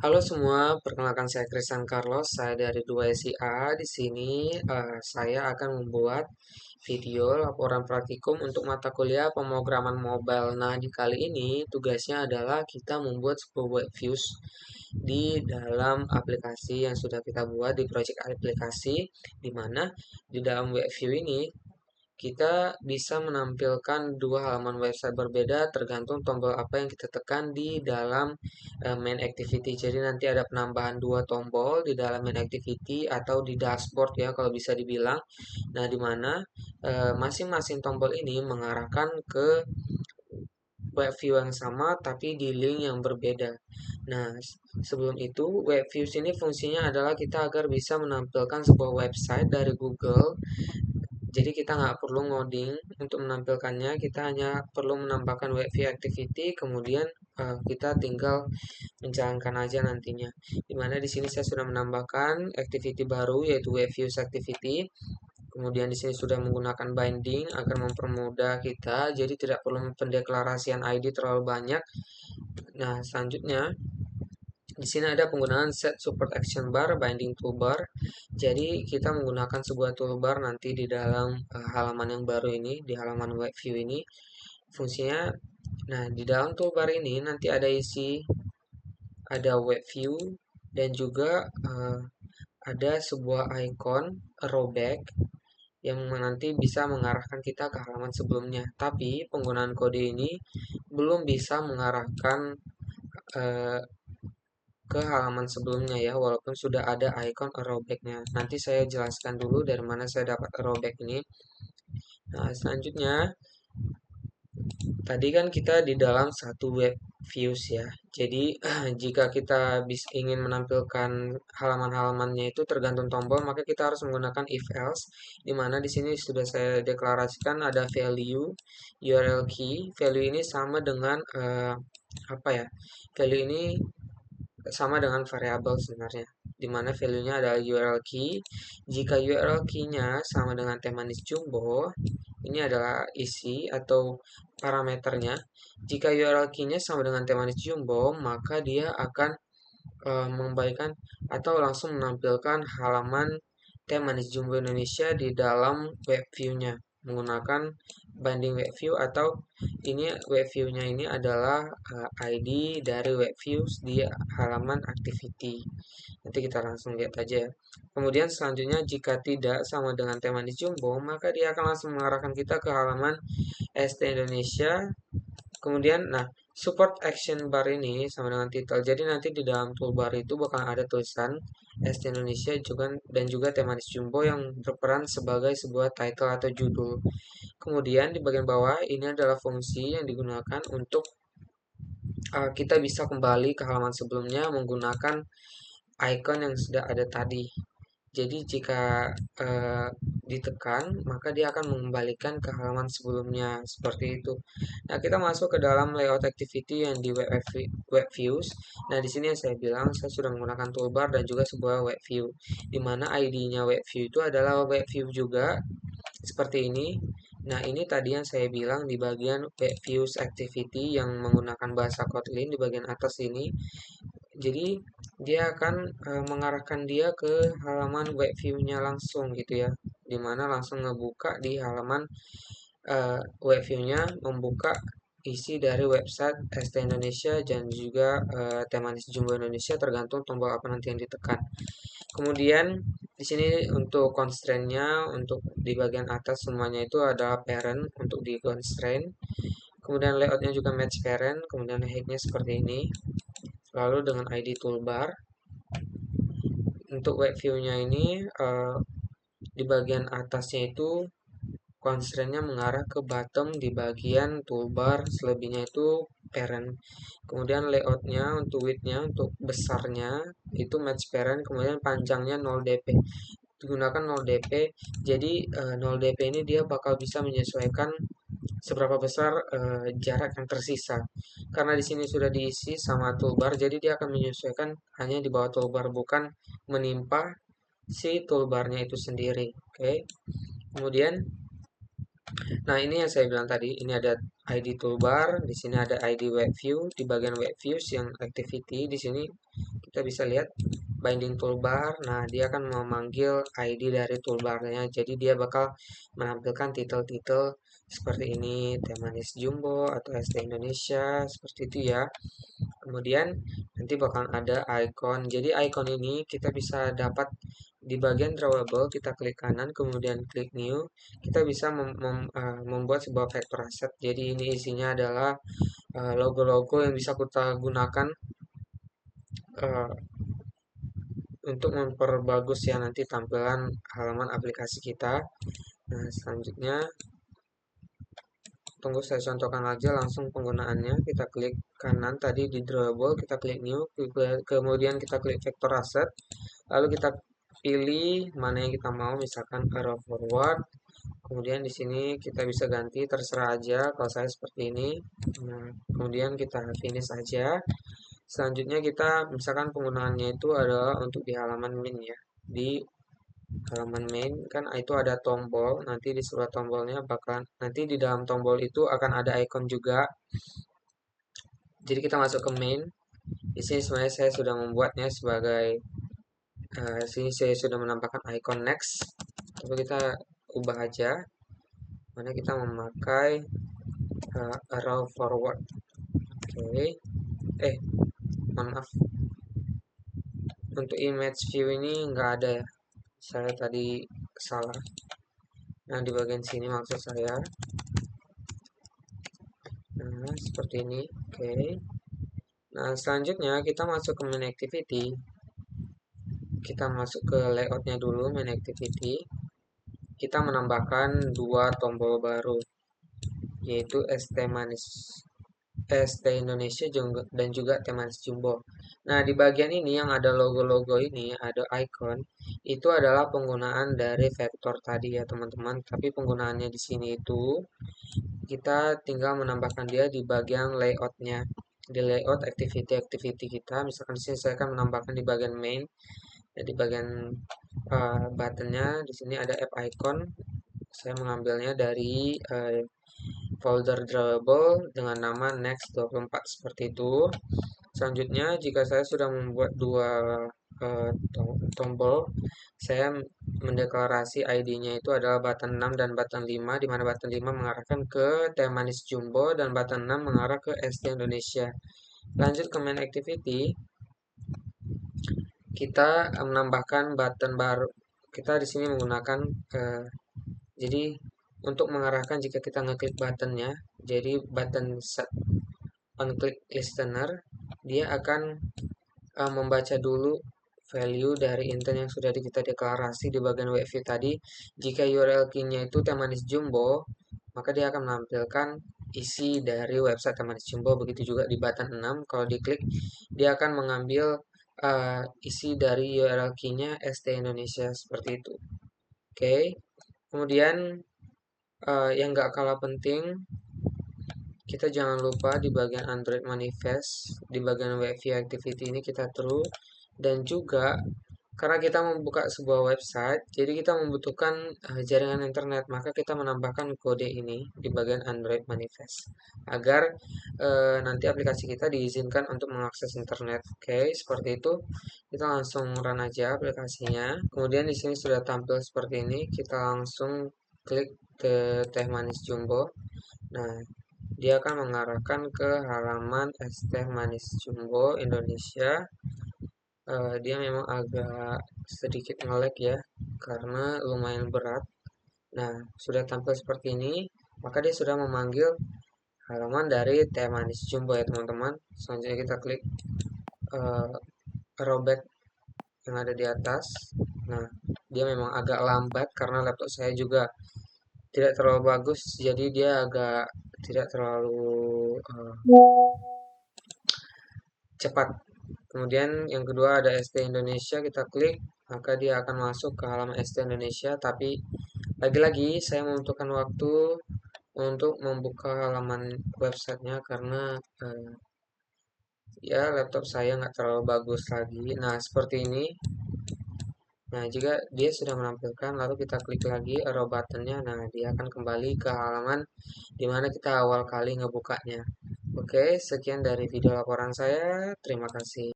Halo semua, perkenalkan saya Christian Carlos, saya dari 2SIA. Di sini saya akan membuat video laporan praktikum untuk mata kuliah pemrograman mobile. Nah, di kali ini tugasnya adalah kita membuat sebuah web views di dalam aplikasi yang sudah kita buat di project aplikasi, di mana di dalam web view ini kita bisa menampilkan dua halaman website berbeda tergantung tombol apa yang kita tekan di dalam main activity. Jadi nanti ada penambahan dua tombol di dalam main activity atau di dashboard ya kalau bisa dibilang. Nah, di mana masing-masing tombol ini mengarahkan ke web view yang sama tapi di link yang berbeda. Nah, sebelum itu web views ini fungsinya adalah kita agar bisa menampilkan sebuah website dari Google, jadi kita nggak perlu ngoding untuk menampilkannya, kita hanya perlu menambahkan web view activity, kemudian kita tinggal menjalankan aja nantinya. Dimana di sini saya sudah menambahkan activity baru yaitu web views activity. Kemudian di sini sudah menggunakan binding agar mempermudah kita, jadi tidak perlu pendeklarasian ID terlalu banyak. Nah, selanjutnya di sini ada penggunaan set support action bar, binding toolbar. Jadi kita menggunakan sebuah toolbar nanti di dalam halaman yang baru ini, di halaman web view ini. Fungsinya, nah di dalam toolbar ini nanti ada web view dan juga ada sebuah icon rollback yang nanti bisa mengarahkan kita ke halaman sebelumnya. Tapi penggunaan kode ini belum bisa mengarahkan eh, ke halaman sebelumnya ya, walaupun sudah ada icon arrowback-nya. Nanti saya jelaskan dulu dari mana saya dapat arrowback ini. Nah, selanjutnya tadi kan kita di dalam satu web views ya. Jadi jika kita ingin menampilkan halaman-halamannya itu tergantung tombol, maka kita harus menggunakan if else, di mana di sini sudah saya deklarasikan ada value URL key. Value ini sama dengan apa ya? Value ini sama dengan variabel sebenarnya, di mana value-nya adalah URL key. Jika URL key-nya sama dengan teh manis jumbo, ini adalah isi atau parameternya. Jika URL key-nya sama dengan teh manis jumbo, maka dia akan mengembalikan atau langsung menampilkan halaman teh manis jumbo Indonesia di dalam web view-nya menggunakan binding web view, atau ini web view-nya ini adalah ID dari web views di halaman activity. Nanti kita langsung lihat aja ya. Kemudian selanjutnya jika tidak sama dengan teh manis jumbo, maka dia akan langsung mengarahkan kita ke halaman ST Indonesia. Kemudian, nah, support action bar ini sama dengan title. Jadi nanti di dalam toolbar itu bakal ada tulisan ST Indonesia juga dan juga temanis jumbo yang berperan sebagai sebuah title atau judul. Kemudian di bagian bawah ini adalah fungsi yang digunakan untuk kita bisa kembali ke halaman sebelumnya menggunakan icon yang sudah ada tadi. Jadi jika ditekan, maka dia akan mengembalikan ke halaman sebelumnya seperti itu. Nah, kita masuk ke dalam layout activity yang di web views. Nah, di sini yang saya bilang saya sudah menggunakan toolbar dan juga sebuah web view, di mana ID-nya web view itu adalah web view juga seperti ini. Nah, ini tadi yang saya bilang di bagian web views activity yang menggunakan bahasa Kotlin di bagian atas ini. Jadi dia akan mengarahkan dia ke halaman web view-nya langsung gitu ya, dimana langsung ngebuka di halaman web view-nya, membuka isi dari website ST Indonesia dan juga Temanis Jumbo Indonesia tergantung tombol apa nanti yang ditekan. Kemudian di sini untuk constraint-nya, untuk di bagian atas semuanya itu adalah parent untuk di constraint. Kemudian layout-nya juga match parent, kemudian height-nya seperti ini. Lalu dengan ID toolbar, untuk web view-nya ini di bagian atasnya itu constraint-nya mengarah ke bottom di bagian toolbar, selebihnya itu parent. Kemudian layout-nya untuk width-nya, untuk besarnya itu match parent, kemudian panjangnya 0 dp. Digunakan 0 dp, jadi 0 dp ini dia bakal bisa menyesuaikan seberapa besar jarak yang tersisa. Karena di sini sudah diisi sama toolbar, jadi dia akan menyesuaikan hanya di bawah toolbar, bukan menimpa si toolbarnya itu sendiri. Oke. Kemudian, nah ini yang saya bilang tadi, ini ada ID toolbar, di sini ada ID web view, di bagian web views yang activity di sini kita bisa lihat binding toolbar. Nah, dia akan memanggil ID dari toolbarnya. Jadi dia bakal menampilkan titel-titel seperti ini, Teh Manis Jumbo atau ST Indonesia, seperti itu ya. Kemudian nanti bakal ada icon. Jadi icon ini kita bisa dapat di bagian drawable, kita klik kanan, kemudian klik new. Kita bisa membuat sebuah vector asset. Jadi ini isinya adalah logo-logo yang bisa kita gunakan uh, untuk memperbagus ya nanti tampilan halaman aplikasi kita. Nah, selanjutnya tunggu saya contohkan aja langsung penggunaannya. Kita klik kanan tadi di drawable, kita klik new, kemudian kita klik vector asset, lalu kita pilih mana yang kita mau, misalkan arrow forward. Kemudian di sini kita bisa ganti terserah aja, kalau saya seperti ini. Nah, kemudian kita finish aja. Selanjutnya kita misalkan penggunaannya itu adalah untuk di halaman main ya. Di halaman main kan itu ada tombol, nanti di sebelah tombolnya bakal nanti di dalam tombol itu akan ada icon juga. Jadi kita masuk ke main. Di sini sebenarnya saya sudah membuatnya sebagai sini saya sudah menambahkan icon next. Tapi kita ubah aja. Mana kita memakai arrow forward. Oke. Maaf. Untuk image view ini nggak ada ya. Saya tadi salah. Nah, di bagian sini maksud saya. Nah, seperti ini. Oke. Nah, selanjutnya kita masuk ke main activity. Kita masuk ke layoutnya dulu, main activity. Kita menambahkan dua tombol baru, yaitu ST Indonesia dan juga Teh Manis Jumbo. Nah, di bagian ini yang ada logo-logo ini, ada icon, itu adalah penggunaan dari vektor tadi ya teman-teman. Tapi penggunaannya di sini itu kita tinggal menambahkan dia di bagian layoutnya, di layout activity kita. Misalkan di sini saya akan menambahkan di bagian main, ya, di bagian buttonnya di sini ada app icon. Saya mengambilnya dari folder drawable dengan nama next24 seperti itu. Selanjutnya, jika saya sudah membuat dua tombol, saya mendeklarasi ID-nya itu adalah button 6 dan button 5, di mana button 5 mengarahkan ke Teh Manis Jumbo dan button 6 mengarah ke ST Indonesia. Lanjut ke main activity, kita menambahkan button baru. Kita di sini menggunakan jadi untuk mengarahkan jika kita ngeklik buttonnya, jadi button set on click listener, dia akan membaca dulu value dari intent yang sudah kita deklarasi di bagian web view tadi. Jika URL key-nya itu Teh Manis Jumbo, maka dia akan menampilkan isi dari website Teh Manis Jumbo. Begitu juga di button 6, kalau diklik dia akan mengambil isi dari URL key-nya ST Indonesia seperti itu. Oke. Kemudian yang gak kalah penting, kita jangan lupa di bagian Android Manifest, di bagian web view activity ini kita true. Dan juga karena kita membuka sebuah website, jadi kita membutuhkan jaringan internet, maka kita menambahkan kode ini di bagian Android Manifest agar nanti aplikasi kita diizinkan untuk mengakses internet. Oke, seperti itu. Kita langsung run aja aplikasinya. Kemudian di sini sudah tampil seperti ini, kita langsung klik ke Teh Manis Jumbo. Nah, dia akan mengarahkan ke halaman es Teh Manis Jumbo Indonesia. Dia memang agak sedikit nge-lag ya, karena lumayan berat. Nah, sudah tampil seperti ini, maka dia sudah memanggil halaman dari Teh Manis Jumbo ya teman-teman. Selanjutnya kita klik robek yang ada di atas. Nah, dia memang agak lambat karena laptop saya juga tidak terlalu bagus, jadi dia agak tidak terlalu cepat. Kemudian yang kedua ada ST Indonesia, kita klik, maka dia akan masuk ke halaman ST Indonesia. Tapi lagi-lagi saya membutuhkan waktu untuk membuka halaman websitenya karena ya laptop saya nggak terlalu bagus lagi. Nah, seperti ini. Nah, jika dia sudah menampilkan, lalu kita klik lagi arrow buttonnya, nah dia akan kembali ke halaman dimana kita awal kali ngebukanya. Oke, sekian dari video laporan saya. Terima kasih.